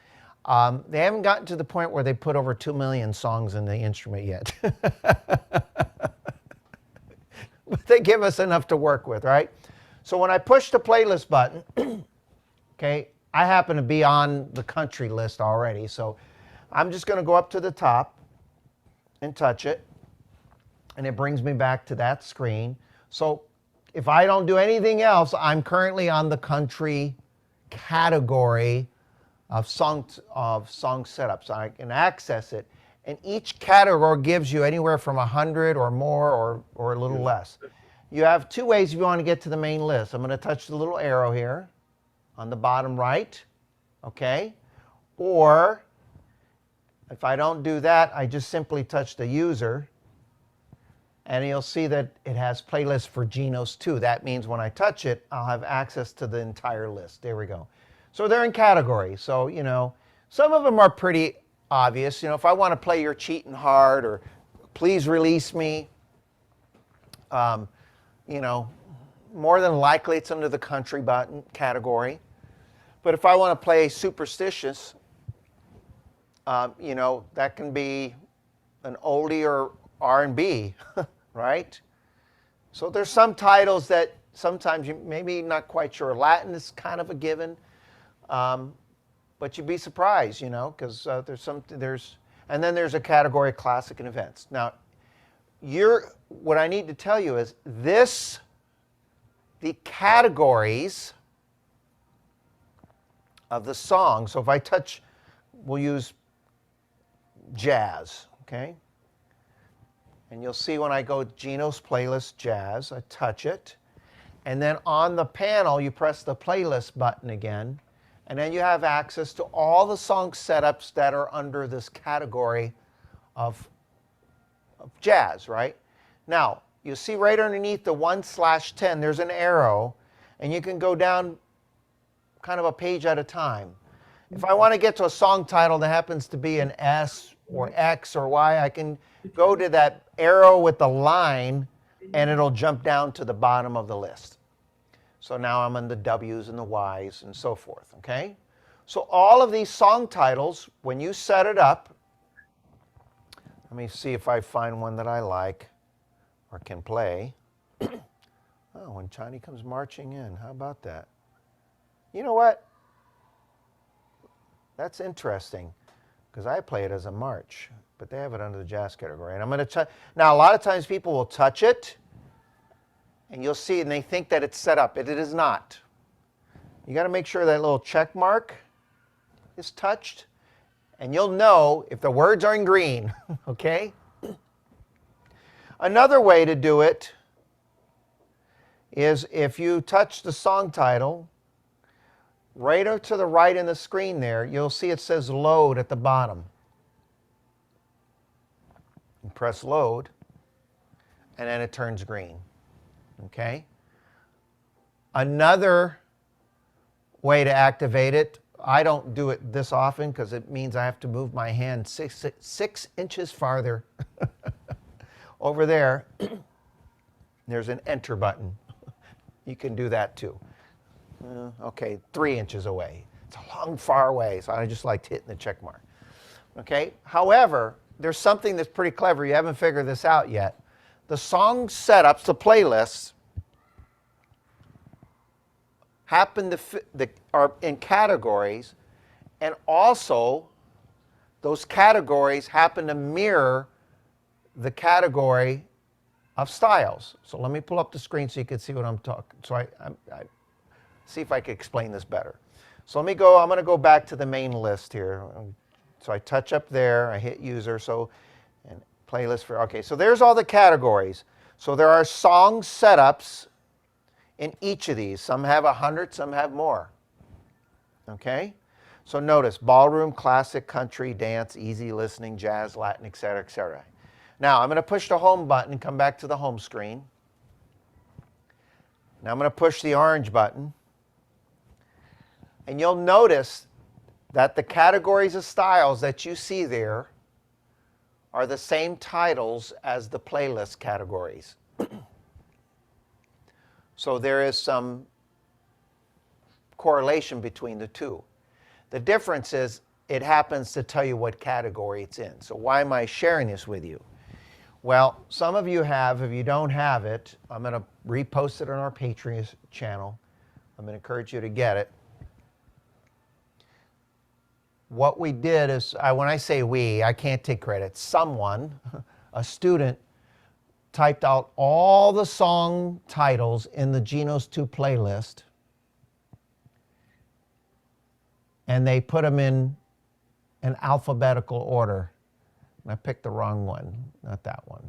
they haven't gotten to the point where they put over 2 million songs in the instrument yet. But they give us enough to work with, right? So when I push the playlist button, okay, I happen to be on the country list already. So I'm just going to go up to the top and touch it. And it brings me back to that screen. So if I don't do anything else, I'm currently on the country category of song setups. I can access it, and each category gives you anywhere from 100 or more or a little less. You have two ways if you want to get to the main list. I'm going to touch the little arrow here on the bottom right, okay? Or if I don't do that, I just simply touch the user, and you'll see that it has playlists for GENOS2. That means when I touch it, I'll have access to the entire list. There we go. So they're in categories. So, you know, some of them are pretty obvious. You know, if I want to play You're Cheating Hard or Please Release Me, you know, more than likely it's under the country button category. But if I want to play Superstitious, you know, that can be an oldie or R&B, right? So there's some titles that sometimes you maybe not quite sure. Latin is kind of a given, but you'd be surprised, you know, because and then there's a category classic and events. Now, what I need to tell you is the categories of the song. So if I touch, we'll use jazz, okay? And you'll see when I go GENOS playlist jazz, I touch it. And then on the panel, you press the playlist button again. And then you have access to all the song setups that are under this category of jazz, right? Now, you see right underneath the 1/10, there's an arrow. And you can go down kind of a page at a time. If I want to get to a song title that happens to be an S or X or Y, I can go to that arrow with the line, and it'll jump down to the bottom of the list. So now I'm on the W's and the Y's and so forth, okay? So all of these song titles, when you set it up, let me see if I find one that I like or can play. Oh, when Johnny comes marching in, how about that? You know what? That's interesting, because I play it as a march, but they have it under the jazz category. And I'm going to touch. Now, a lot of times people will touch it, and you'll see, and they think that it's set up. It is not. You got to make sure that little check mark is touched, and you'll know if the words are in green, okay? Another way to do it is if you touch the song title, right to the right in the screen there, you'll see it says load at the bottom. and press load, and then it turns green. Okay? Another way to activate it, I don't do it this often because it means I have to move my hand six inches farther over there. There's an enter button. You can do that too. Okay, 3 inches away. It's a long, far way, so I just liked hitting the check mark. Okay, however, there's something that's pretty clever. You haven't figured this out yet. The song setups, the playlists, happen to are in categories, and also those categories happen to mirror the category of styles. So let me pull up the screen so you can see what I'm talking. So I see if I can explain this better. So let me go. I'm going to go back to the main list here. So I touch up there. I hit user. So and playlist for. Okay. So there's all the categories. So there are song setups in each of these. Some have 100, some have more. Okay? So notice ballroom, classic, country, dance, easy listening, jazz, Latin, etc., etc. Now I'm going to push the home button and come back to the home screen. Now I'm going to push the orange button. And you'll notice that the categories of styles that you see there are the same titles as the playlist categories. So there is some correlation between the two. The difference is it happens to tell you what category it's in. So why am I sharing this with you? Well, some of you have. If you don't have it, I'm going to repost it on our Patreon channel. I'm going to encourage you to get it. What we did is, when I say we, I can't take credit. Someone, a student, typed out all the song titles in the GENOS2 playlist, and they put them in an alphabetical order. And I picked the wrong one, not that one.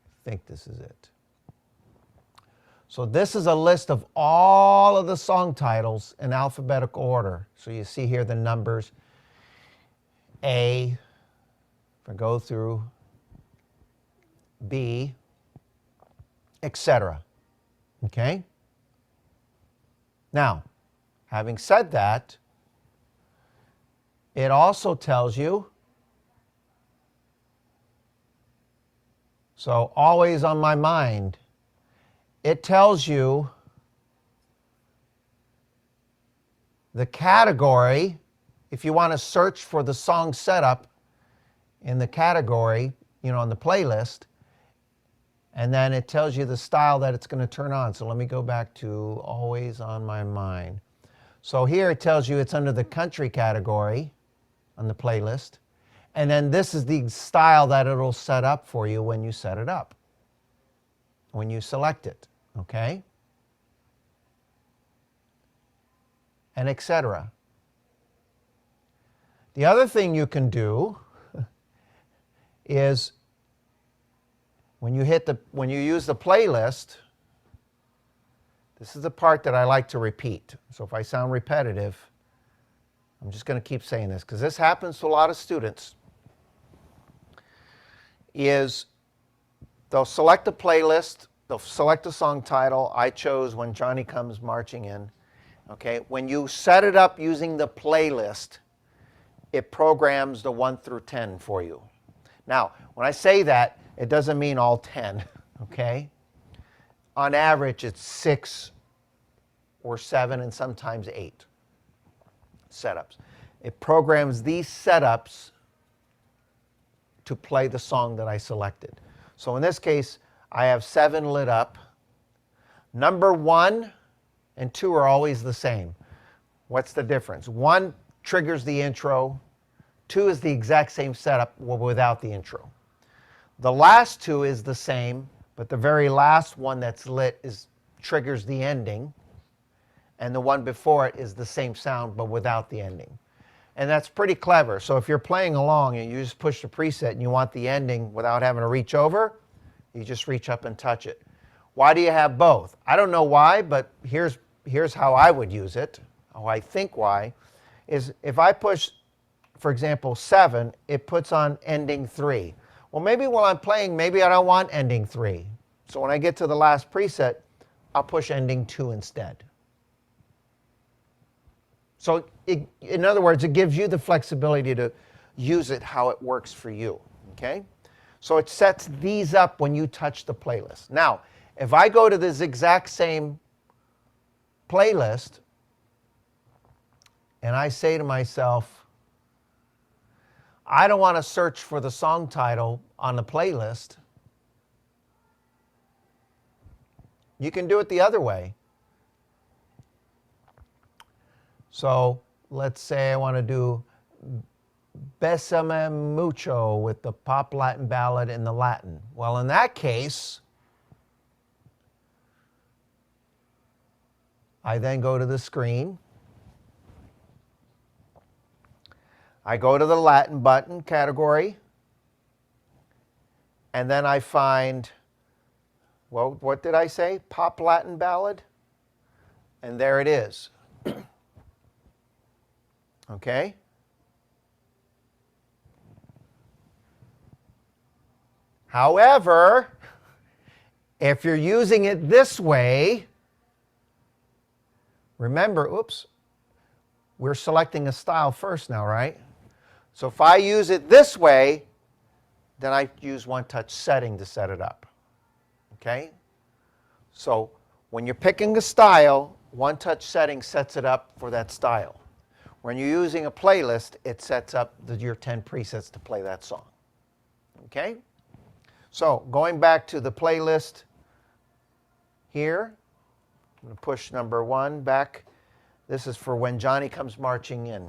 I think this is it. So this is a list of all of the song titles in alphabetical order. So you see here the numbers A, if I go through B, etc. Okay? Now, having said that, it also tells you, so always on my mind, it tells you the category. If you want to search for the song setup in the category, on the playlist, and then it tells you the style that it's going to turn on. So let me go back to always on my mind. So here it tells you it's under the country category on the playlist. And then this is the style that it'll set up for you when you set it up, when you select it. Okay? And etc. The other thing you can do is when you use the playlist, this is the part that I like to repeat. So if I sound repetitive, I'm just going to keep saying this because this happens to a lot of students, is they'll select a playlist, they'll select a song title. I chose When Johnny Comes Marching In. Okay, when you set it up using the playlist, it programs the 1 through 10 for you. Now, when I say that, it doesn't mean all 10, okay? On average, it's 6 or 7 and sometimes 8 setups. It programs these setups to play the song that I selected. So in this case, I have 7 lit up. Number 1 and 2 are always the same. What's the difference? 1 triggers the intro. 2 is the exact same setup without the intro. The last 2 is the same, but the very last one that's lit triggers the ending. And the one before it is the same sound, but without the ending. And that's pretty clever. So if you're playing along and you just push the preset and you want the ending without having to reach over, you just reach up and touch it. Why do you have both? I don't know why, but here's how I would use it. How I think why is if I push for example, 7, it puts on ending 3. Well, maybe while I'm playing, maybe I don't want ending 3. So when I get to the last preset, I'll push ending 2 instead. So in other words, it gives you the flexibility to use it how it works for you, okay? So it sets these up when you touch the playlist. Now, if I go to this exact same playlist and I say to myself, I don't want to search for the song title on the playlist, you can do it the other way. So let's say I want to do Bésame Mucho with the pop Latin ballad in the Latin. Well, in that case, I then go to the screen. I go to the Latin button category. And then I find, well, what did I say? Pop Latin ballad. And there it is. Okay? However, if you're using it this way, remember, oops, we're selecting a style first now, right? So if I use it this way, then I use one touch setting to set it up. Okay? So when you're picking a style, one touch setting sets it up for that style. When you're using a playlist, it sets up your 10 presets to play that song. Okay? So going back to the playlist here, I'm going to push number 1 back. This is for When Johnny Comes Marching In.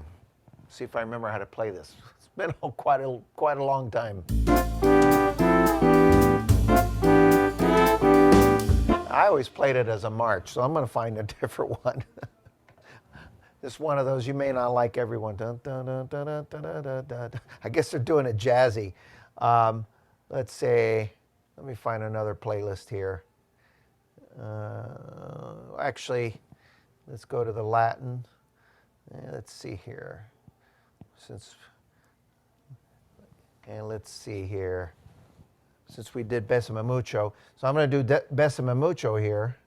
See if I remember how to play this. It's been quite a long time. I always played it as a march, so I'm going to find a different one. It's one of those you may not like everyone. Dun, dun, dun, dun, dun, dun, dun, dun. I guess they're doing it jazzy. Let's say, let me find another playlist here. Actually, let's go to the Latin. Let's see here. Let's see here. Since we did Bésame Mucho. So I'm going to do Bésame Mucho here.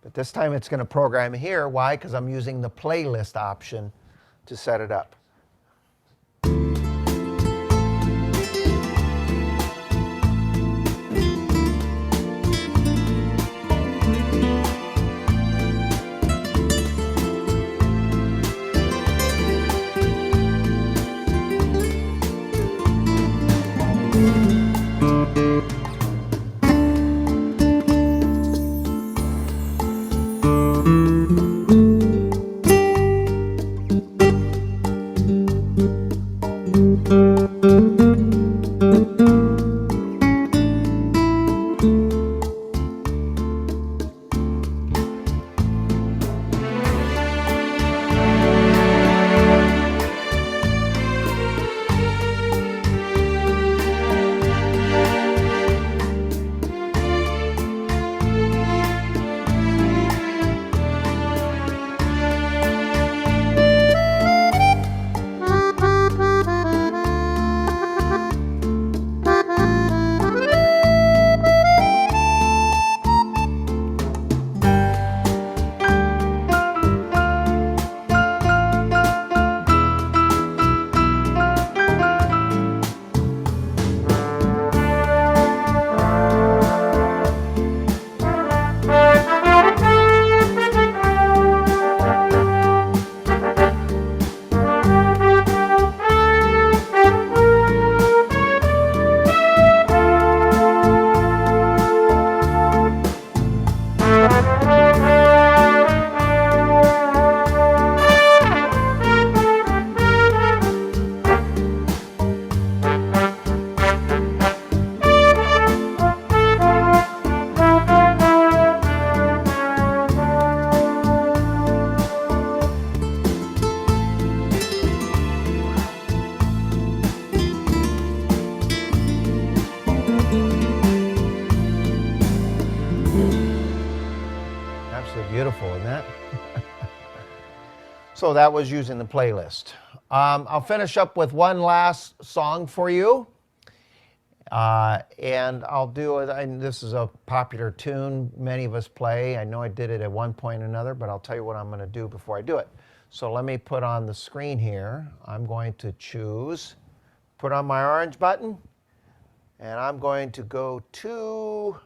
But this time it's going to program here. Why? Because I'm using the playlist option to set it up. So that was using the playlist. I'll finish up with one last song for you. And I'll do it. This is a popular tune many of us play. I know I did it at one point or another, but I'll tell you what I'm going to do before I do it. So let me put on the screen here. I'm going to choose, put on my orange button, and I'm going to go to,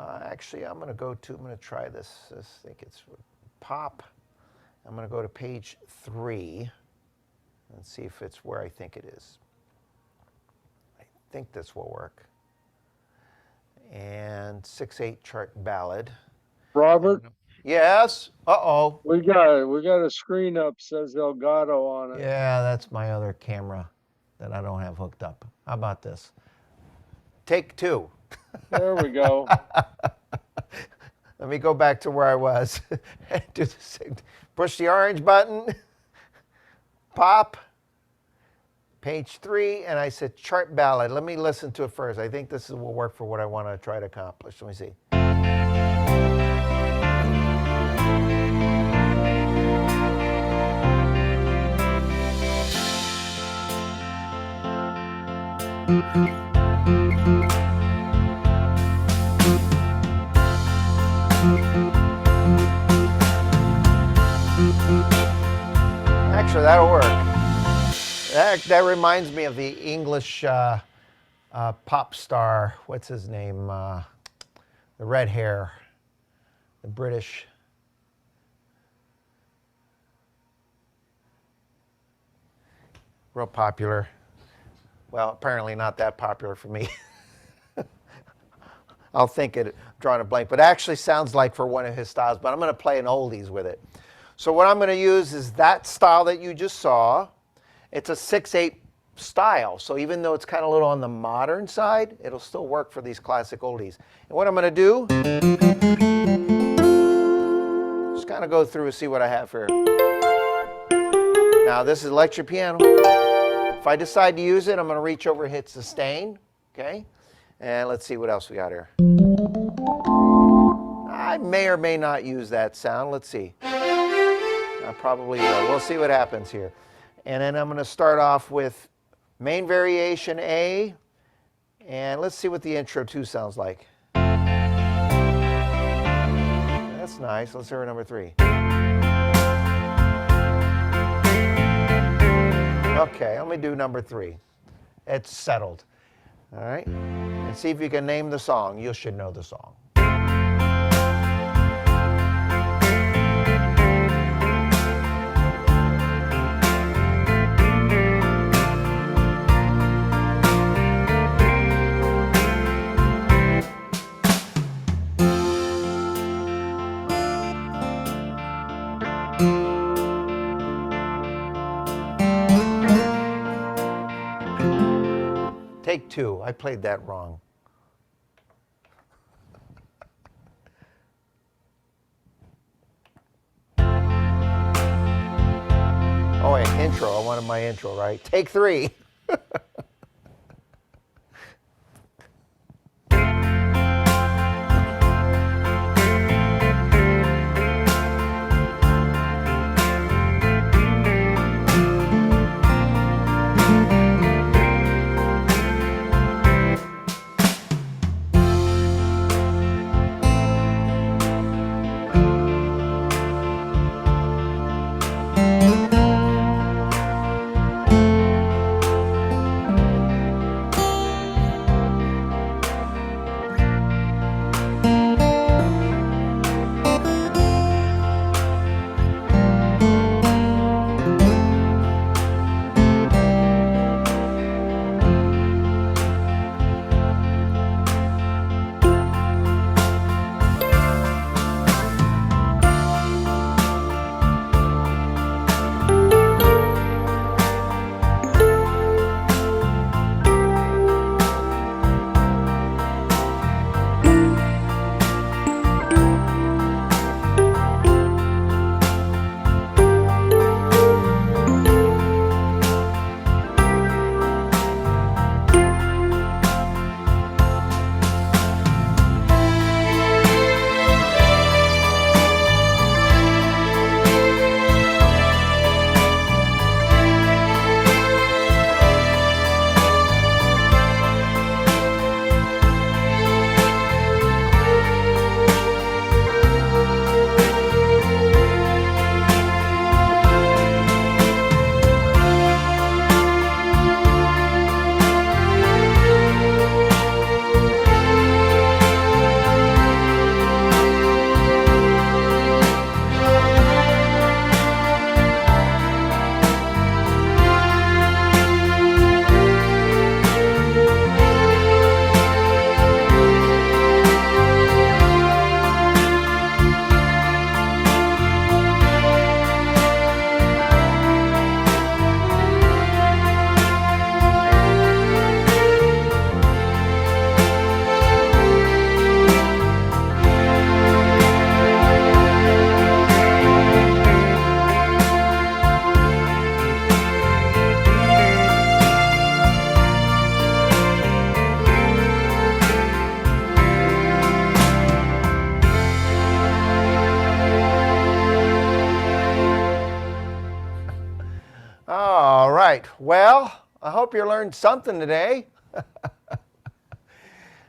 actually I'm going to try this. I think it's pop. I'm going to go to page 3 and see if it's where I think it is. I think this will work. And 6/8 chart ballad. Robert, Yes. Uh-oh. we got a screen up, says Elgato on it. Yeah, that's my other camera that I don't have hooked up. How about this? Take 2. There we go. Let me go back to where I was. Do the same. Push the orange button. Pop. Page 3, and I said chart ballad. Let me listen to it first. I think this will work for what I want to try to accomplish. Let me see. Actually, that'll work. That reminds me of the English pop star. What's his name? The red hair. The British. Real popular. Well, apparently not that popular for me. I'll think it, drawing a blank, but it actually sounds like for one of his styles, but I'm going to play an oldies with it. So what I'm going to use is that style that you just saw. It's a 6/8 style, so even though it's kind of a little on the modern side, it'll still work for these classic oldies. And what I'm going to do, just kind of go through and see what I have here. Now this is electric piano. If I decide to use it, I'm going to reach over and hit sustain, okay? And let's see what else we got here. I may or may not use that sound. Let's see. I probably will. We'll see what happens here. And then I'm going to start off with main variation A, and let's see what the intro 2 sounds like. That's nice. Let's hear number 3. Okay, let me do number 3. It's settled. All right? And see if you can name the song. You should know the song. Take 2. I played that wrong. Oh, wait, intro. I wanted my intro, right? Take 3. All right. Well, I hope you learned something today.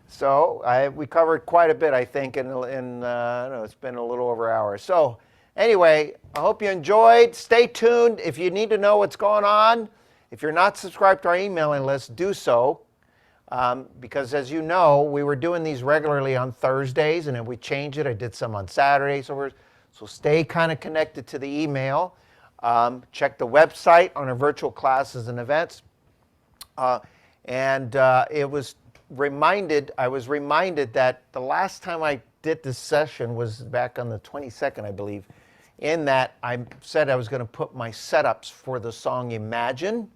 So we covered quite a bit, I think, I don't know, it's been a little over an hour. So anyway, I hope you enjoyed. Stay tuned. If you need to know what's going on, if you're not subscribed to our emailing list, do so. Because as you know, we were doing these regularly on Thursdays, and then we changed it. I did some on Saturdays. So stay kind of connected to the email. Check the website on our virtual classes and events. I was reminded that the last time I did this session was back on the 22nd, I believe, in that I said I was going to put my setups for the song Imagine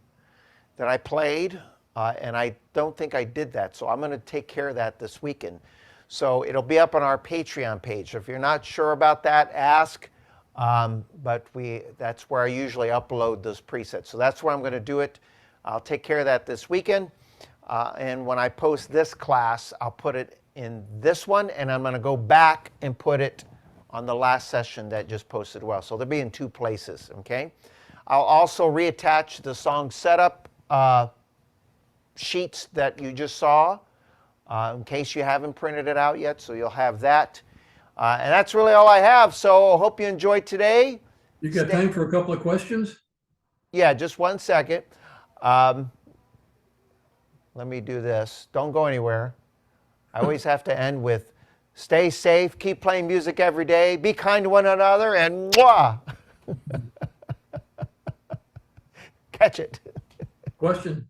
that I played, and I don't think I did that. So I'm going to take care of that this weekend. So it'll be up on our Patreon page. If you're not sure about that, ask. But that's where I usually upload those presets. So that's where I'm going to do it. I'll take care of that this weekend. And when I post this class, I'll put it in this one, and I'm going to go back and put it on the last session that just posted well. So they'll be in two places, okay? I'll also reattach the song setup sheets that you just saw in case you haven't printed it out yet, so you'll have that. And that's really all I have, so hope you enjoyed today. You got time for a couple of questions? Yeah, just one second. Let me do this. Don't go anywhere. I always have to end with, stay safe, keep playing music every day, be kind to one another, and mwah! Catch it. Question?